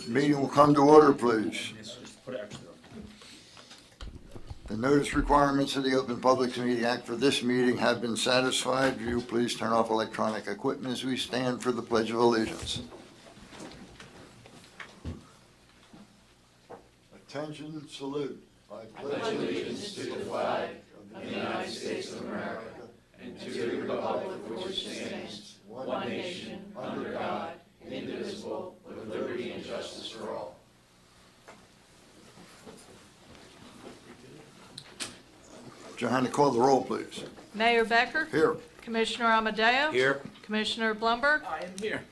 Meeting will come to order, please. The notice requirements of the Open Public Meeting Act for this meeting have been satisfied. Will you please turn off electronic equipment as we stand for the Pledge of Allegiance? Attention, salute. I pledge allegiance to the flag of the United States of America and to the republic for which it stands, one nation, under God, indivisible, with liberty and justice for all. Johanna, call the roll, please. Mayor Becker? Here. Commissioner Amadeo? Here. Commissioner Blumberg? I am here.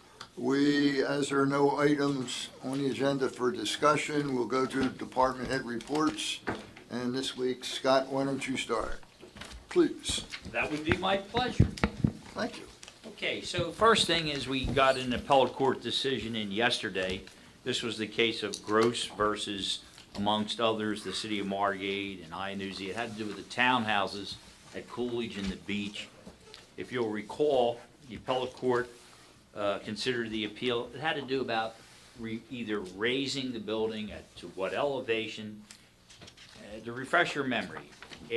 As there are no items on the agenda for discussion, we'll go to department head reports. And this week, Scott, why don't you start? Please. That would be my pleasure. Thank you. Okay, so first thing is we got an appellate court decision in yesterday. This was the case of Gross versus, amongst others, the city of Margate and Iannuzi. It had to do with the townhouses at Coolidge and the beach. If you'll recall, the appellate court considered the appeal. It had to do about either raising the building to what elevation. To refresh your memory,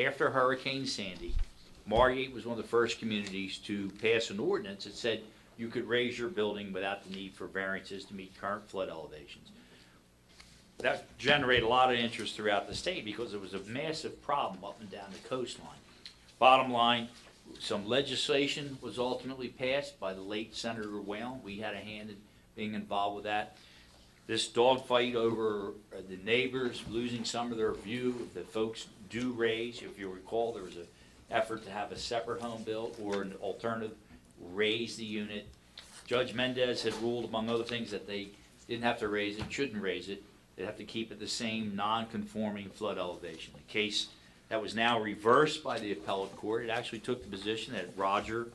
after Hurricane Sandy, Margate was one of the first communities to pass an ordinance that said you could raise your building without the need for variances to meet current flood elevations. That generated a lot of interest throughout the state because it was a massive problem up and down the coastline. Bottom line, some legislation was ultimately passed by the late Senator Whalen. We had a hand in being involved with that. This dogfight over the neighbors losing some of their view that folks do raise. If you recall, there was an effort to have a separate home built or an alternative, raise the unit. Judge Mendez had ruled, among other things, that they didn't have to raise it, shouldn't raise it. They'd have to keep it the same non-conforming flood elevation. The case that was now reversed by the appellate court, it actually took the position that Roger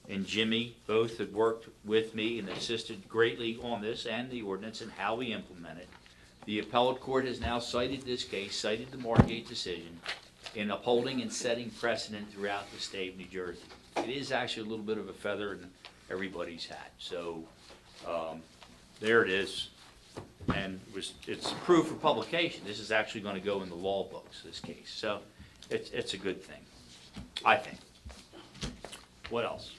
and Jimmy both had worked with me and assisted greatly on this and the ordinance and how we implement it. The appellate court has now cited this case, cited the Margate decision in upholding and setting precedent throughout the state of New Jersey. It is actually a little bit of a feather in everybody's hat. So there it is. And it's approved for publication. This is actually going to go in the law books, this case. So it's a good thing, I think. What else?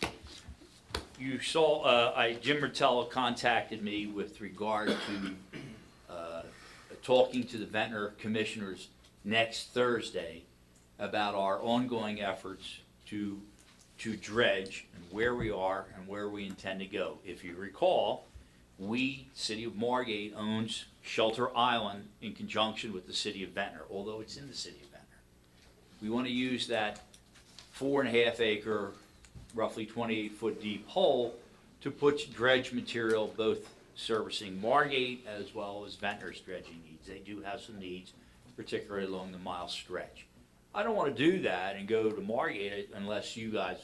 You saw, Jim Rotella contacted me with regard to talking to the Ventnor commissioners next Thursday about our ongoing efforts to dredge and where we are and where we intend to go. If you recall, we, City of Margate, owns Shelter Island in conjunction with the City of Ventnor, although it's in the City of Ventnor. We want to use that 4.5 acre, roughly 28-foot deep hole to put dredge material both servicing Margate as well as Ventnor's dredging needs. They do have some needs, particularly along the mile stretch. I don't want to do that and go to Margate unless you guys,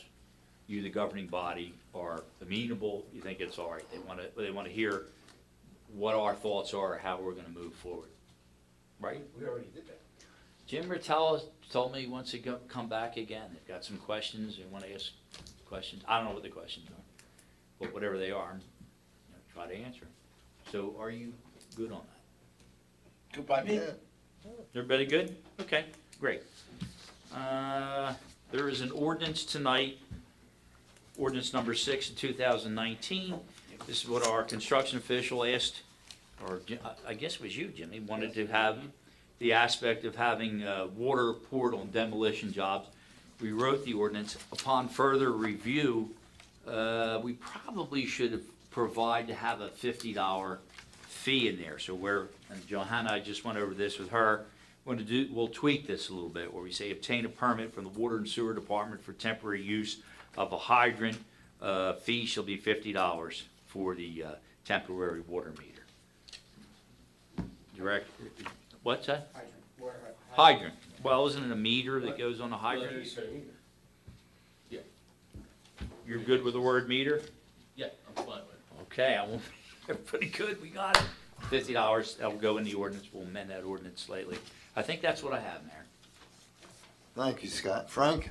you the governing body, are amenable. You think it's all right. They want to hear what our thoughts are, how we're going to move forward. Right? We already did that. Jim Rotella told me he wants to come back again. They've got some questions. They want to ask questions. I don't know what the questions are, but whatever they are, try to answer. So are you good on that? Good by me. Yeah. Everybody good? Okay, great. There is an ordinance tonight, ordinance number 6 of 2019. This is what our construction official asked, or I guess it was you, Jimmy, wanted to have the aspect of having water poured on demolition jobs. We wrote the ordinance. Upon further review, we probably should provide to have a $50 fee in there. So and Johanna, I just went over this with her, we'll tweak this a little bit where we say obtain a permit from the Water and Sewer Department for temporary use of a hydrant. Fee shall be $50 for the temporary water meter. What's that? Hydrant. Well, isn't it a meter that goes on a hydrant? Yeah. You're good with the word meter? Yeah, I'm fine with it. Okay, pretty good, we got it. $50, that will go in the ordinance, we'll amend that ordinance slightly. I think that's what I have, Mayor. Thank you, Scott. Frank?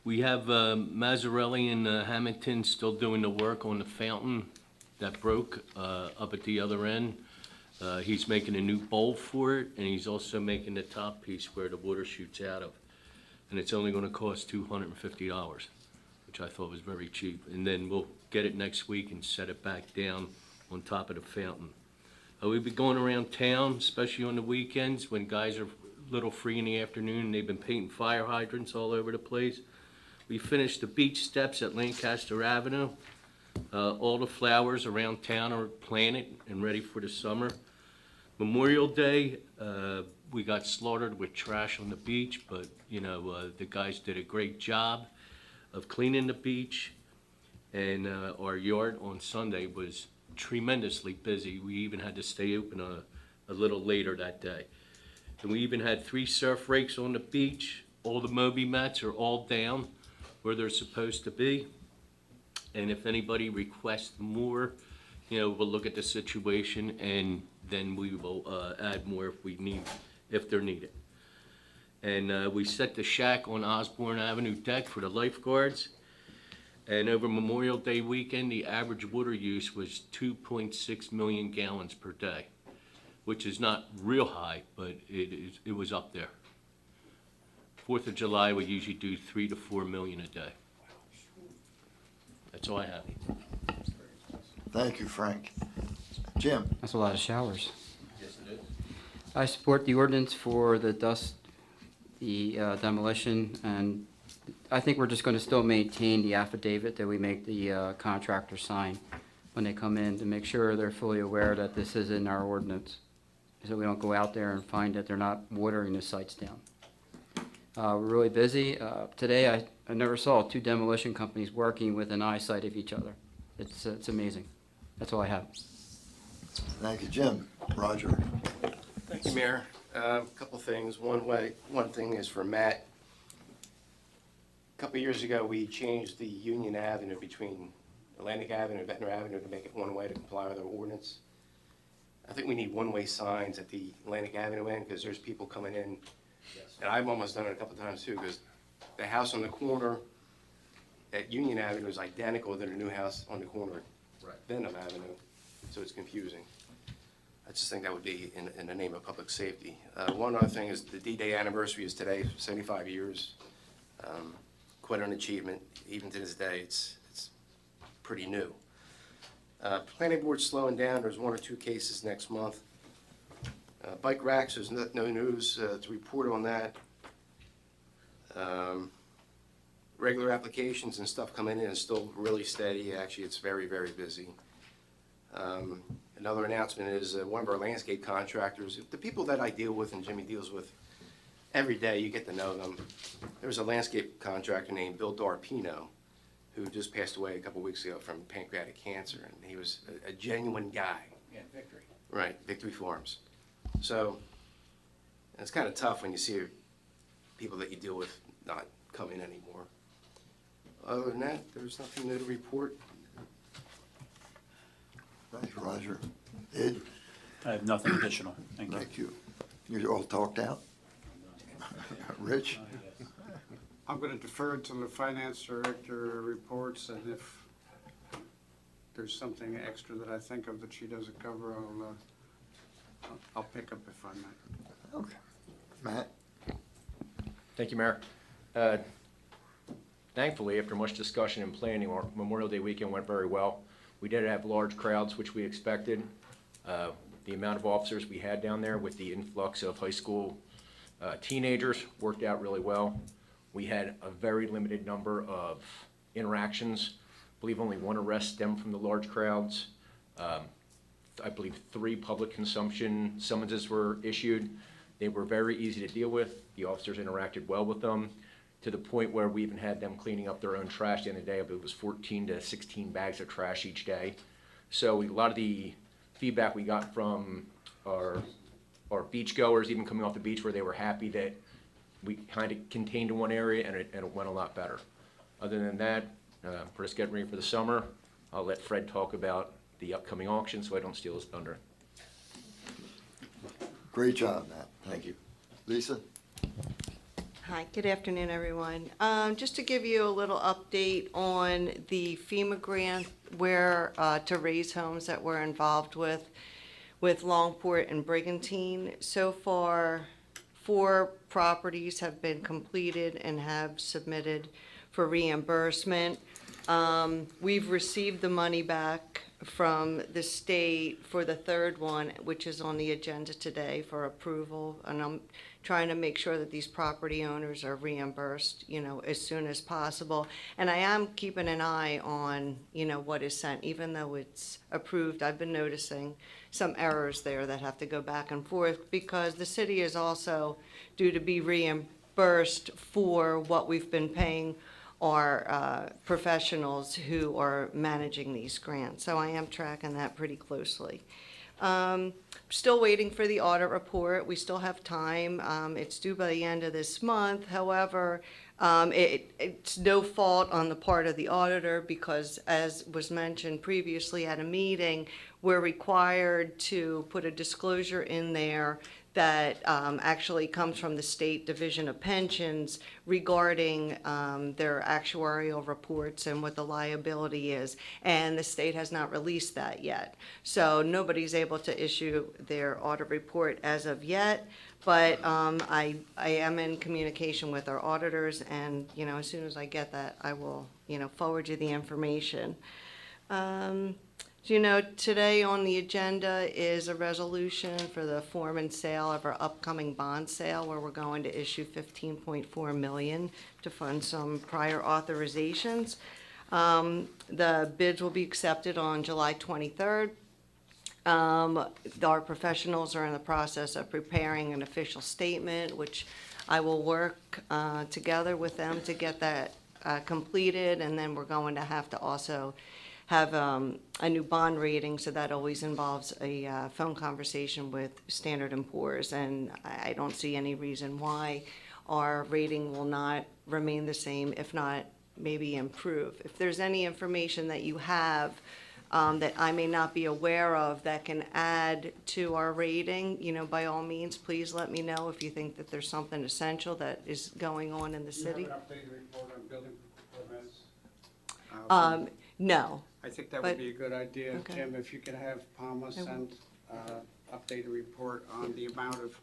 We We have Mazzarelli and Hamilton still doing the work on the fountain that broke up at the other end. He's making a new bowl for it, and he's also making the top piece where the water shoots out of. And it's only going to cost $250, which I thought was very cheap. And then we'll get it next week and set it back down on top of the fountain. We've been going around town, especially on the weekends when guys are a little free in the afternoon, and they've been painting fire hydrants all over the place. We finished the beach steps at Lancaster Avenue. All the flowers around town are planted and ready for the summer. Memorial Day, we got slaughtered with trash on the beach, but you know, the guys did a great job of cleaning the beach. And our yard on Sunday was tremendously busy. We even had to stay open a little later that day. And we even had 3 surf rakes on the beach. All the Moby mats are all down where they're supposed to be. And if anybody requests more, you know, we'll look at the situation and then we will add more if they're needed. And we set the shack on Osborne Avenue deck for the lifeguards. And over Memorial Day weekend, the average water use was 2.6 million gallons per day, which is not real high, but it was up there. 4th of July, we usually do 3 to 4 million a day. That's all I have. Thank you, Frank. Jim? That's a lot of showers. Yes, it is. I support the ordinance for the demolition, and I think we're just going to still maintain the affidavit that we make the contractor sign when they come in to make sure they're fully aware that this is in our ordinance, so we don't go out there and find that they're not watering the sites down. We're really busy. Today, I never saw 2 demolition companies working within eyesight of each other. It's amazing. That's all I have. Thank you, Jim. Roger? Thank you, Mayor. A couple things. One thing is for Matt. A couple years ago, we changed the Union Avenue between Atlantic Avenue and Ventnor Avenue to make it one way to comply with our ordinance. I think we need one-way signs at the Atlantic Avenue end because there's people coming in. And I've almost done it a couple times too, because the house on the corner at Union Avenue is identical to the new house on the corner at Benham Avenue, so it's confusing. I just think that would be in the name of public safety. One other thing is the D-Day anniversary is today, 75 years. Quite an achievement. Even to this day, it's pretty new. Planning board's slowing down. There's 1 or 2 cases next month. Bike racks, there's no news to report on that. Regular applications and stuff coming in is still really steady. Actually, it's very, very busy. Another announcement is one of our landscape contractors, the people that I deal with and Jimmy deals with every day, you get to know them. There was a landscape contractor named Bill Darpino who just passed away a couple weeks ago from pancreatic cancer, and he was a genuine guy. Yeah, Victory. Right, Victory Farms. So it's kind of tough when you see people that you deal with not coming anymore. Other than that, there's nothing new to report. Thank you, Roger. Ed? I have nothing additional. Thank you. Thank you. You're all talked out? Rich? I'm going to defer until the finance director reports, and if there's something extra that I think of that she doesn't cover, I'll pick up if I might. Okay. Matt? Thank you, Mayor. Thankfully, after much discussion and planning, our Memorial Day weekend went very well. We did have large crowds, which we expected. The amount of officers we had down there with the influx of high school teenagers worked out really well. We had a very limited number of interactions. I believe only 1 arrest stemmed from the large crowds. I believe 3 public consumption summonses were issued. They were very easy to deal with. The officers interacted well with them, to the point where we even had them cleaning up their own trash at the end of the day. I believe it was 14 to 16 bags of trash each day. So a lot of the feedback we got from our beach goers, even coming off the beach, where they were happy that we kind of contained in one area and it went a lot better. Other than that, we're just getting ready for the summer. I'll let Fred talk about the upcoming auction so I don't steal his thunder. Great job, Matt. Thank you. Lisa? Hi, good afternoon, everyone. Just to give you a little update on the FEMA grant where, to raise homes that we're involved with Longport and Brigantine. So far, 4 properties have been completed and have submitted for reimbursement. We've received the money back from the state for the 3rd one, which is on the agenda today for approval. And I'm trying to make sure that these property owners are reimbursed, as soon as possible. And I am keeping an eye on, what is sent, even though it's approved. I've been noticing some errors there that have to go back and forth because the city is also due to be reimbursed for what we've been paying our professionals who are managing these grants. So I am tracking that pretty closely. Still waiting for the audit report. We still have time. It's due by the end of this month. However, it's no fault on the part of the auditor because, as was mentioned previously at a meeting, we're required to put a disclosure in there that actually comes from the State Division of Pensions regarding their actuarial reports and what the liability is. And the state has not released that yet. So nobody's able to issue their audit report as of yet. But I am in communication with our auditors, and as soon as I get that, I will forward you the information. Today on the agenda is a resolution for the form and sale of our upcoming bond sale, where we're going to issue $15.4 million to fund some prior authorizations. The bids will be accepted on July 23rd. Our professionals are in the process of preparing an official statement, which I will work together with them to get that completed, and then we're going to have to also have a new bond rating, so that always involves a phone conversation with Standard & Poor's, and I don't see any reason why our rating will not remain the same, if not maybe improve. If there's any information that you have that I may not be aware of that can add to our rating, by all means, please let me know if you think that there's something essential that is going on in the city. Do you have an updated report on building permits? No. I think that but- would be a good idea, Okay. Jim, if you could have Palma will. send updated report on the amount of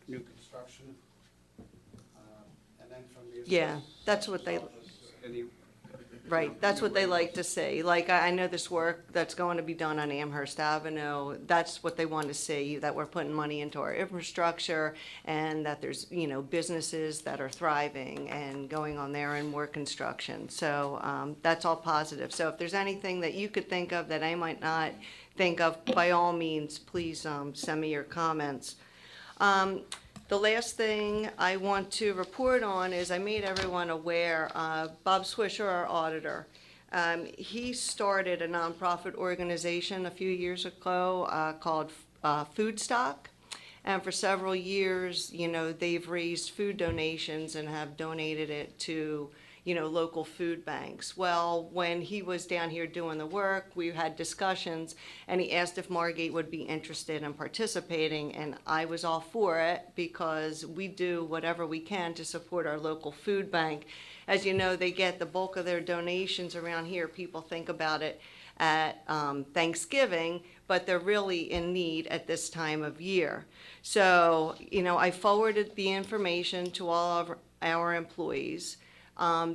new construction. And then from the Yeah, that's what they- office, any- Right, that's what they like to see. Like, I know this work that's going to be done on Amherst Avenue, that's what they want to see, that we're putting money into our infrastructure and that there's, businesses that are thriving and going on there and more construction. So that's all positive. So if there's anything that you could think of that I might not think of, by all means, please send me your comments. The last thing I want to report on is I made everyone aware, Bob Swisher, our auditor, he started a nonprofit organization a few years ago called Food Stock. And for several years, they've raised food donations and have donated it to local food banks. Well, when he was down here doing the work, we had discussions, and he asked if Margate would be interested in participating, and I was all for it because we do whatever we can to support our local food bank. As you know, they get the bulk of their donations around here. People think about it at Thanksgiving, but they're really in need at this time of year. So, I forwarded the information to all of our employees.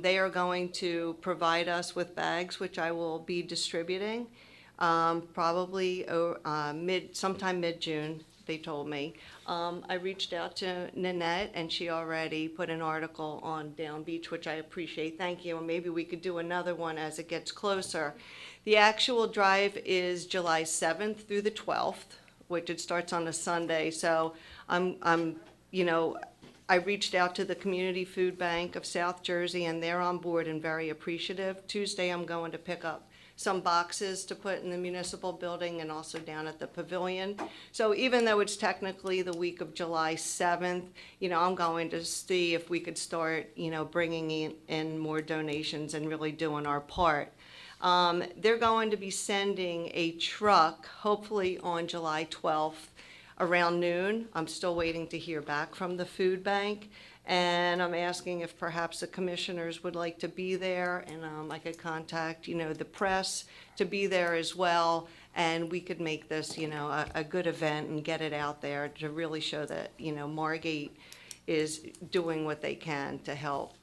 They are going to provide us with bags, which I will be distributing, probably sometime mid-June, they told me. I reached out to Nanette, and she already put an article on Down Beach, which I appreciate. Thank you, and maybe we could do another one as it gets closer. The actual drive is July 7th through the 12th, which it starts on a Sunday. So I reached out to the Community Food Bank of South Jersey, and they're on board and very appreciative. Tuesday, I'm going to pick up some boxes to put in the municipal building and also down at the pavilion. So even though it's technically the week of July 7th, I'm going to see if we could start, bringing in more donations and really doing our part. They're going to be sending a truck, hopefully on July 12th, around noon. I'm still waiting to hear back from the food bank. And I'm asking if perhaps the commissioners would like to be there, and I could contact, the press to be there as well, and we could make this, a good event and get it out there to really show that, Margate is doing what they can to help,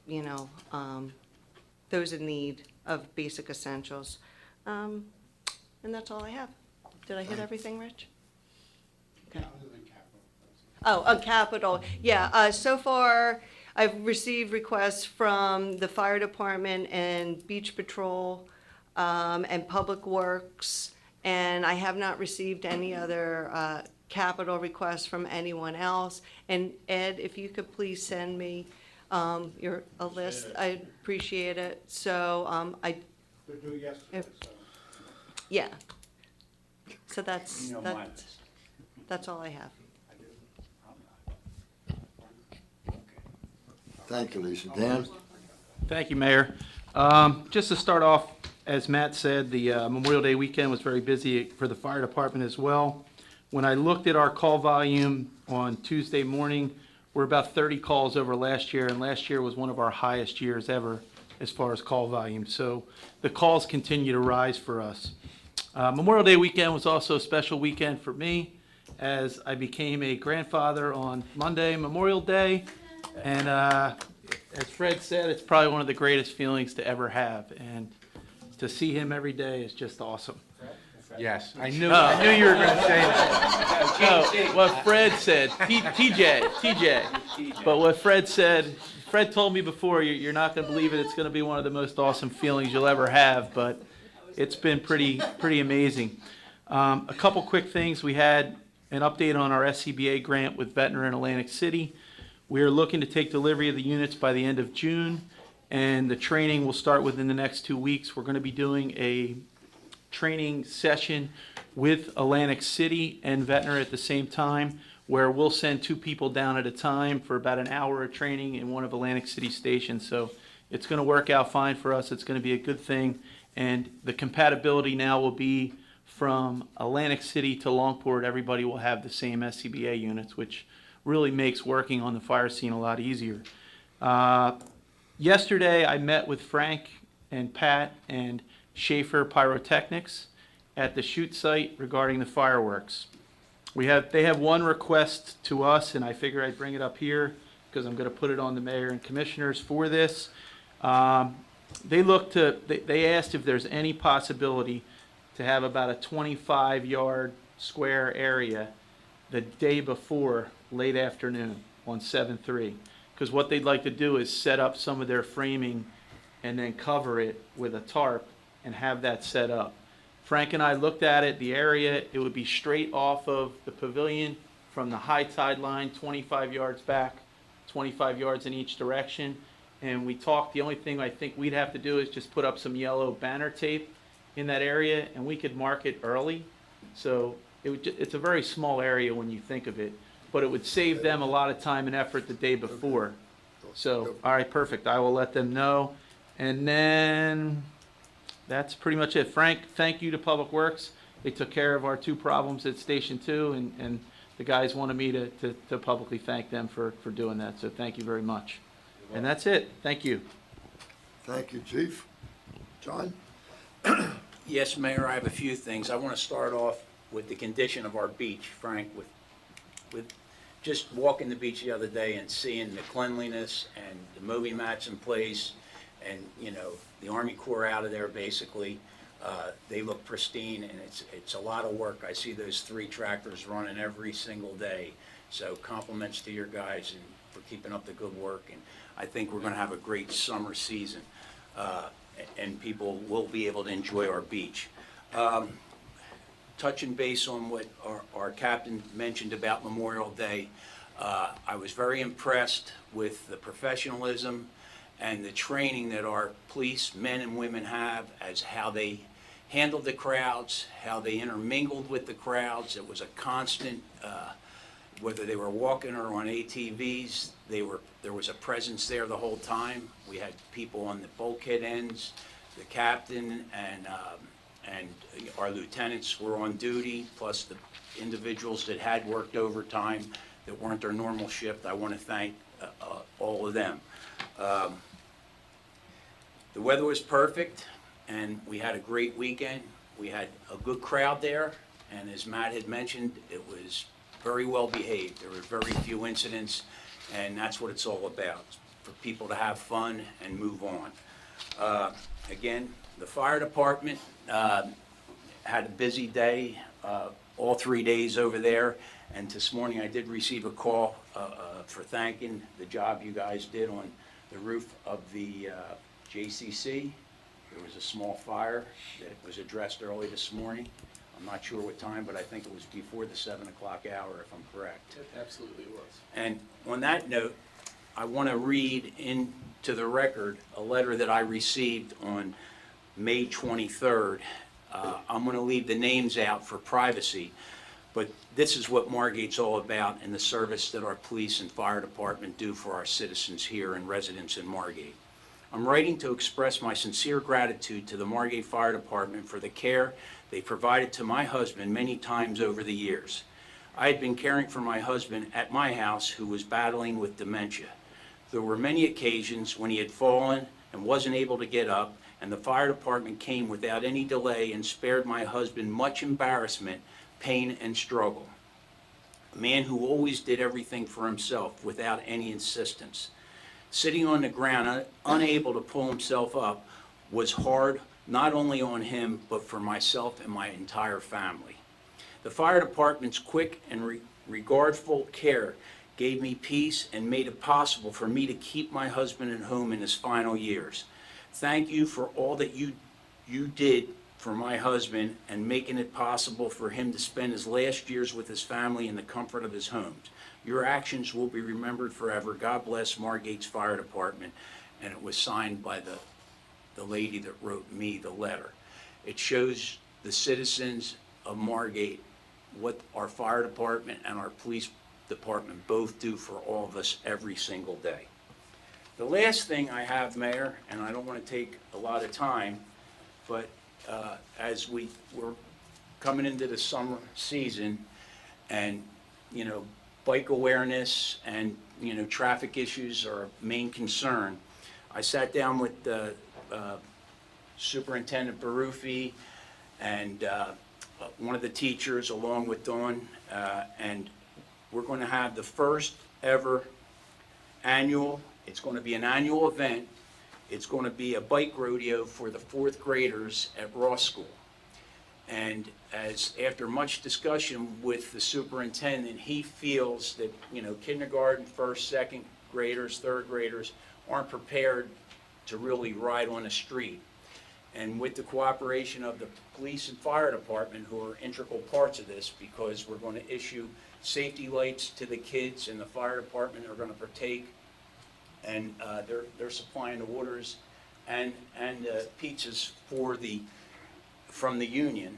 those in need of basic essentials. And that's all I have. Did I hit everything, Rich? Okay. Oh, on capital, yeah, so far, I've received requests from the fire department and beach patrol, and public works, and I have not received any other, capital requests from anyone else. And Ed, if you could please send me, a list, I'd appreciate it, so, They're due yesterday, If- so. yeah. So that's all I have. Thank you, Lisa. Dan? Thank you, Mayor. Just to start off, as Matt said, the Memorial Day weekend was very busy for the fire department as well. When I looked at our call volume on Tuesday morning, we're about 30 calls over last year, and last year was one of our highest years ever as far as call volume. So the calls continue to rise for us. Memorial Day weekend was also a special weekend for me, as I became a grandfather on Monday, Memorial Day. And as Fred said, it's probably one of the greatest feelings to ever have. And to see him every day is just awesome. Yes. I knew you were going to say that. No, what Fred said, TJ. But what Fred said, Fred told me before, you're not going to believe it. It's going to be one of the most awesome feelings you'll ever have. But it's been pretty amazing. A couple quick things. We had an update on our SCBA grant with Ventnor in Atlantic City. We are looking to take delivery of the units by the end of June, and the training will start within the next 2 weeks. We're going to be doing a training session with Atlantic City and Ventnor at the same time, where we'll send 2 people down at a time for about an hour of training in one of Atlantic City's stations. So it's going to work out fine for us. It's going to be a good thing. And the compatibility now will be from Atlantic City to Longport. Everybody will have the same SCBA units, which really makes working on the fire scene a lot easier. Yesterday, I met with Frank and Pat and Schaefer Pyrotechnics at the shoot site regarding the fireworks. They have one request to us, and I figure I'd bring it up here because I'm going to put it on the mayor and commissioners for this. They asked if there's any possibility to have about a 25-yard square area the day before late afternoon on 7/3, because what they'd like to do is set up some of their framing and then cover it with a tarp and have that set up. Frank and I looked at it, the area, it would be straight off of the pavilion from the high tide line, 25 yards back, 25 yards in each direction. And we talked, the only thing I think we'd have to do is just put up some yellow banner tape in that area, and we could mark it early. So it's a very small area when you think of it, but it would save them a lot of time and effort the day before. So, all right, perfect. I will let them know. And then that's pretty much it. Frank, thank you to Public Works. They took care of our 2 problems at Station 2, and the guys wanted me to publicly thank them for doing that. So thank you very much. And that's it. Thank you. Thank you, Chief. John? Yes, Mayor, I have a few things. I want to start off with the condition of our beach, Frank, with just walking the beach the other day and seeing the cleanliness and the movie mats in place and, the Army Corps out of there basically. They look pristine, and it's a lot of work. I see those 3 tractors running every single day. So compliments to your guys and for keeping up the good work. And I think we're going to have a great summer season, and people will be able to enjoy our beach. Touching base on what our captain mentioned about Memorial Day, I was very impressed with the professionalism and the training that our police, men and women, have as how they handled the crowds, how they intermingled with the crowds. It was a constant, whether they were walking or on ATVs, there was a presence there the whole time. We had people on the bulkhead ends, the captain and our lieutenants were on duty, plus the individuals that had worked overtime that weren't their normal shift. I want to thank all of them. The weather was perfect, and we had a great weekend. We had a good crowd there, and as Matt had mentioned, it was very well behaved. There were very few incidents, and that's what it's all about, for people to have fun and move on. Again, the fire department had a busy day, all 3 days over there, and this morning I did receive a call for thanking the job you guys did on the roof of the JCC. There was a small fire that was addressed early this morning. I'm not sure what time, but I think it was before the 7 o'clock hour, if I'm correct. It absolutely was. And on that note, I want to read into the record a letter that I received on May 23rd. I'm going to leave the names out for privacy, but this is what Margate's all about and the service that our police and fire department do for our citizens here and residents in Margate. I'm writing to express my sincere gratitude to the Margate Fire Department for the care they provided to my husband many times over the years. I had been caring for my husband at my house, who was battling with dementia. There were many occasions when he had fallen and wasn't able to get up, and the fire department came without any delay and spared my husband much embarrassment, pain, and struggle. A man who always did everything for himself without any insistence. Sitting on the ground, unable to pull himself up, was hard not only on him, but for myself and my entire family. The fire department's quick and regardful care gave me peace and made it possible for me to keep my husband at home in his final years. Thank you for all that you did for my husband and making it possible for him to spend his last years with his family in the comfort of his homes. Your actions will be remembered forever. God bless Margate's Fire Department. And it was signed by the lady that wrote me the letter. It shows the citizens of Margate what our fire department and our police department both do for all of us every single day. The last thing I have, Mayor, and I don't want to take a lot of time, but as we're coming into the summer season, and bike awareness and traffic issues are a main concern, I sat down with Superintendent Baruffi and one of the teachers along with Dawn, and we're going to have the first ever annual, it's going to be an annual event. It's going to be a bike rodeo for the 4th graders at Ross School. And after much discussion with the superintendent, he feels that, kindergarten, 1st, 2nd graders, 3rd graders aren't prepared to really ride on the street. And with the cooperation of the police and fire department, who are integral parts of this, because we're going to issue safety lights to the kids, and the fire department are going to partake, and they're supplying the waters and pizzas from the union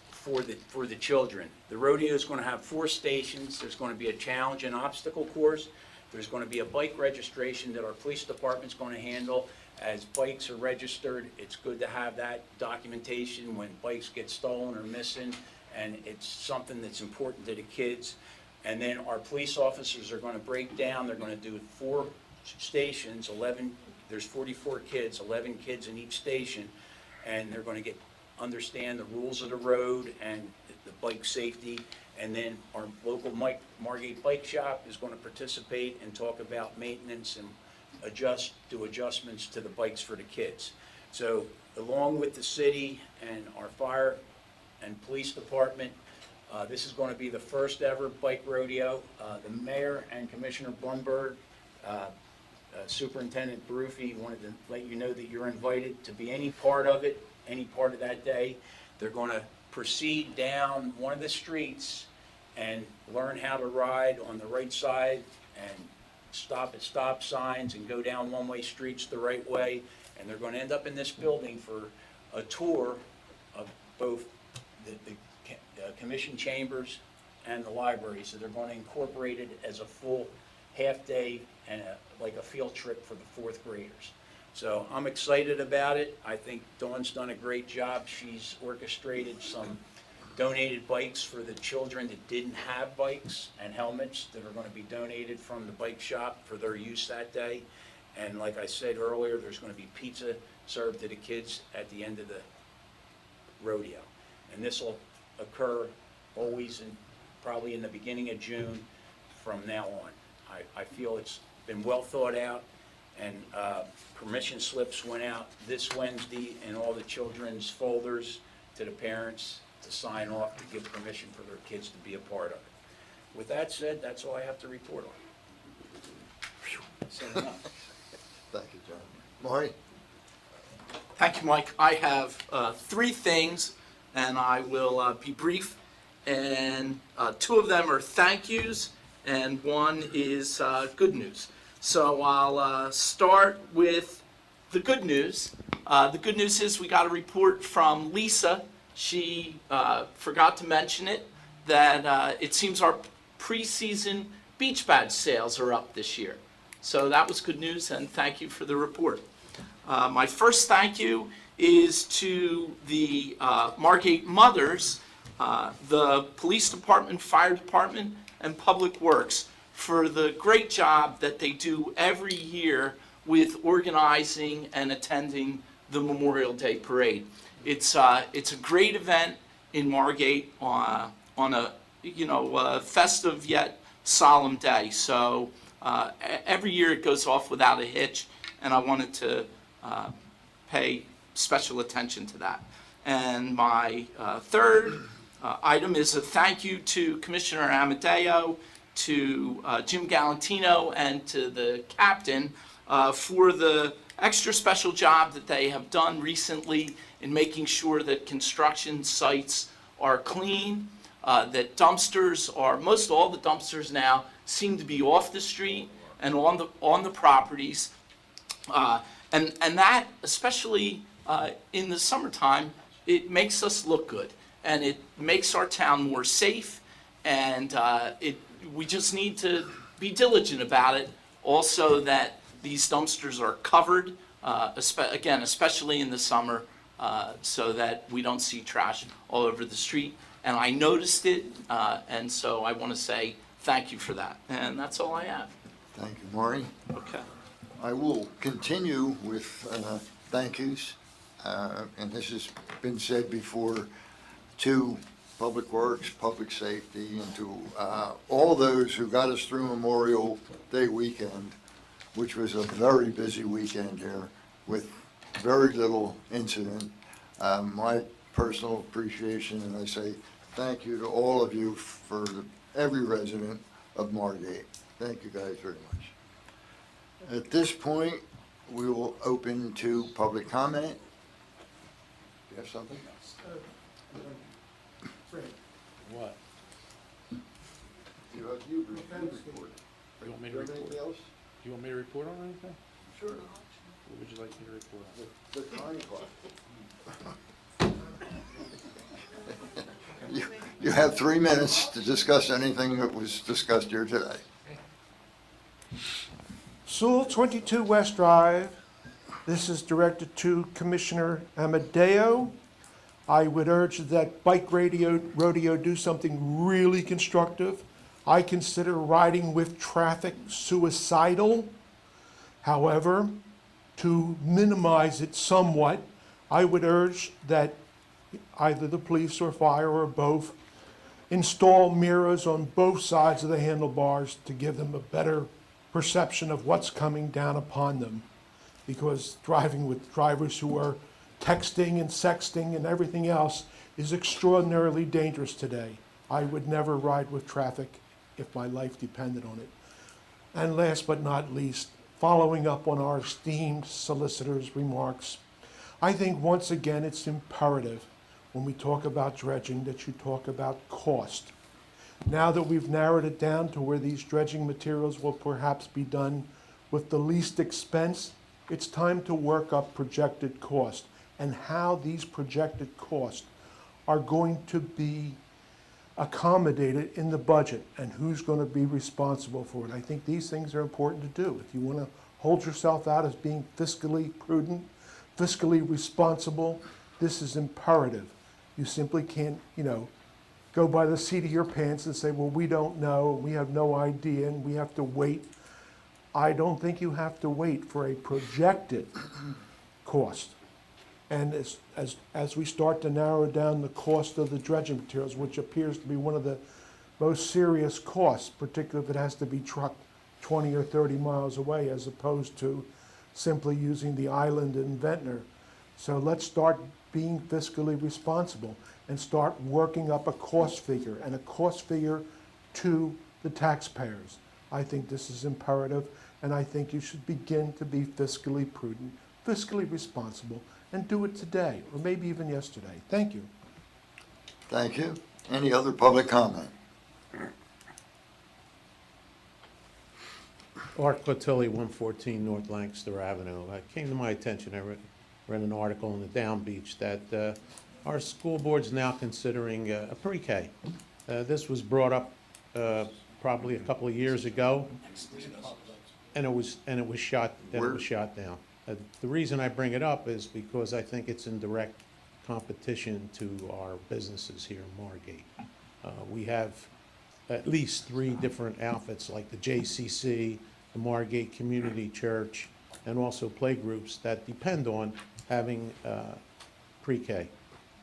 for the children. The rodeo is going to have 4 stations. There's going to be a challenge and obstacle course. There's going to be a bike registration that our police department's going to handle. As bikes are registered, it's good to have that documentation when bikes get stolen or missing, and it's something that's important to the kids. And then our police officers are going to break down. They're going to do 4 stations, 11, there's 44 kids, 11 kids in each station, and they're going to understand the rules of the road and the bike safety. And then our local Margate Bike Shop is going to participate and talk about maintenance and do adjustments to the bikes for the kids. So along with the city and our fire and police department, this is going to be the first ever bike rodeo. The mayor and Commissioner Blumberg, Superintendent Baruffi wanted to let you know that you're invited to be any part of it, any part of that day. They're going to proceed down one of the streets and learn how to ride on the right side and stop at stop signs and go down one-way streets the right way. And they're going to end up in this building for a tour of both the commission chambers and the library. So they're going to incorporate it as a full half-day and like a field trip for the 4th graders. So I'm excited about it. I think Dawn's done a great job. She's orchestrated some donated bikes for the children that didn't have bikes and helmets that are going to be donated from the bike shop for their use that day. And like I said earlier, there's going to be pizza served to the kids at the end of the rodeo. And this will occur always probably in the beginning of June from now on. I feel it's been well thought out, and permission slips went out this Wednesday in all the children's folders to the parents to sign off to give permission for their kids to be a part of it. With that said, that's all I have to report on. Phew, said enough. Thank you, John. Maury? Thank you, Mike. I have three things, and I will be brief. And two of them are thank yous, and one is good news. So I'll start with the good news. The good news is we got a report from Lisa. She forgot to mention it, that it seems our preseason beach badge sales are up this year. So that was good news, and thank you for the report. My first thank you is to the Margate mothers, the police department, fire department, and public works for the great job that they do every year with organizing and attending the Memorial Day Parade. It's a great event in Margate on a festive yet solemn day. So every year it goes off without a hitch, and I wanted to pay special attention to that. And my third item is a thank you to Commissioner Amadeo, to Jim Galantino, and to the captain for the extra special job that they have done recently in making sure that construction sites are clean, that dumpsters are, most all the dumpsters now seem to be off the street and on the properties. And that, especially in the summertime, it makes us look good, and it makes our town more safe, and we just need to be diligent about it. Also, that these dumpsters are covered, again, especially in the summer, so that we don't see trash all over the street. And I noticed it, and so I want to say thank you for that. And that's all I have. Thank you, Maury. Okay. I will continue with thank yous, and this has been said before, to Public Works, Public Safety, and to all those who got us through Memorial Day weekend, which was a very busy weekend here with very little incident. My personal appreciation, and I say thank you to all of you for every resident of Margate. Thank you guys very much. At this point, we will open to public comment. Do you have something? What? You report. You want me to Do you have report? anything else? Do you want me to report on anything? Sure. What would you like me to report on? The time clock. You have 3 minutes to discuss anything that was discussed here today. Sewell 22 West Drive. This is directed to Commissioner Amadeo. I would urge that bike rodeo do something really constructive. I consider riding with traffic suicidal. However, to minimize it somewhat, I would urge that either the police or fire or both install mirrors on both sides of the handlebars to give them a better perception of what's coming down upon them. Because driving with drivers who are texting and sexting and everything else is extraordinarily dangerous today. I would never ride with traffic if my life depended on it. And last but not least, following up on our esteemed solicitor's remarks, I think once again it's imperative when we talk about dredging that you talk about cost. Now that we've narrowed it down to where these dredging materials will perhaps be done with the least expense, it's time to work up projected cost and how these projected costs are going to be accommodated in the budget and who's going to be responsible for it. I think these things are important to do. If you want to hold yourself out as being fiscally prudent, fiscally responsible, this is imperative. You simply can't, go by the seat of your pants and say, well, we don't know, we have no idea, and we have to wait. I don't think you have to wait for a projected cost. And as we start to narrow down the cost of the dredging materials, which appears to be one of the most serious costs, particularly if it has to be trucked 20 or 30 miles away, as opposed to simply using the island in Ventnor. So let's start being fiscally responsible and start working up a cost figure, and a cost figure to the taxpayers. I think this is imperative, and I think you should begin to be fiscally prudent, fiscally responsible, and do it today, or maybe even yesterday. Thank you. Thank you. Any other public comment? Art Clotilli, 114 North Lancaster Avenue. It came to my attention, I read an article in the Down Beach that our school board's now considering a pre-K. This was brought up probably a couple of years ago, and it was shot down. The reason I bring it up is because I think it's in direct competition to our businesses here in Margate. We have at least 3 different outfits like the JCC, the Margate Community Church, and also playgroups that depend on having pre-K.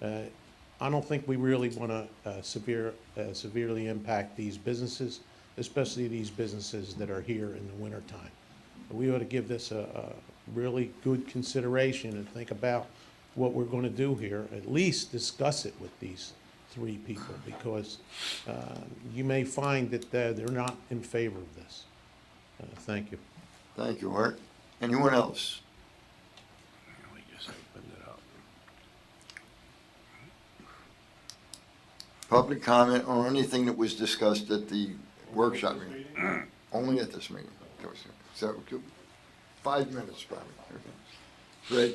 I don't think we really want to severely impact these businesses, especially these businesses that are here in the wintertime. We ought to give this a really good consideration and think about what we're going to do here, at least discuss it with these 3 people, because you may find that they're not in favor of this. Thank you. Thank you, Art. Anyone else? We just opened it up. Public comment on anything that was discussed at the workshop meeting? Only at this meeting. So, 5 minutes probably. Fred?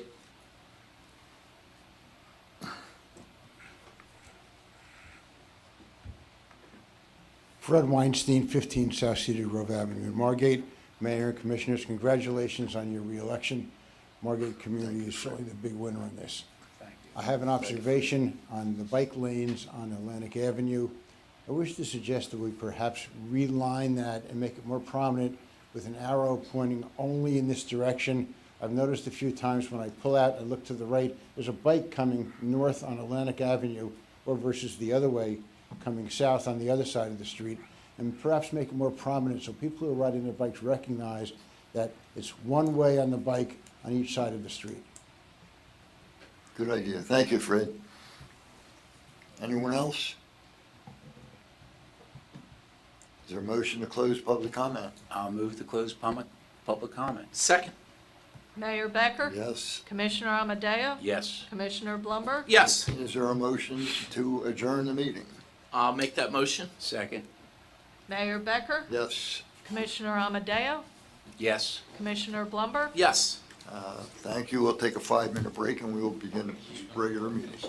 Fred Weinstein, 15 South Cedar Grove Avenue in Margate. Mayor and Commissioners, congratulations on your reelection. Margate community is certainly the big winner on this. I have an observation on the bike lanes on Atlantic Avenue. I wish to suggest that we perhaps reline that and make it more prominent with an arrow pointing only in this direction. I've noticed a few times when I pull out and look to the right, there's a bike coming north on Atlantic Avenue, or versus the other way, coming south on the other side of the street, and perhaps make it more prominent so people who are riding their bikes recognize that it's one way on the bike on each side of the street. Good idea. Thank you, Fred. Anyone else? Is there a motion to close public comment? I'll move to close public comment. Second. Mayor Becker? Yes. Commissioner Amadeo? Yes. Commissioner Blumberg? Yes, Is there a motion to adjourn the meeting? I'll make that motion. Second. Mayor Becker? Yes. Commissioner Amadeo? Yes. Commissioner Blumberg? Yes. Thank you. We'll take a 5-minute break and we will begin the regular meeting.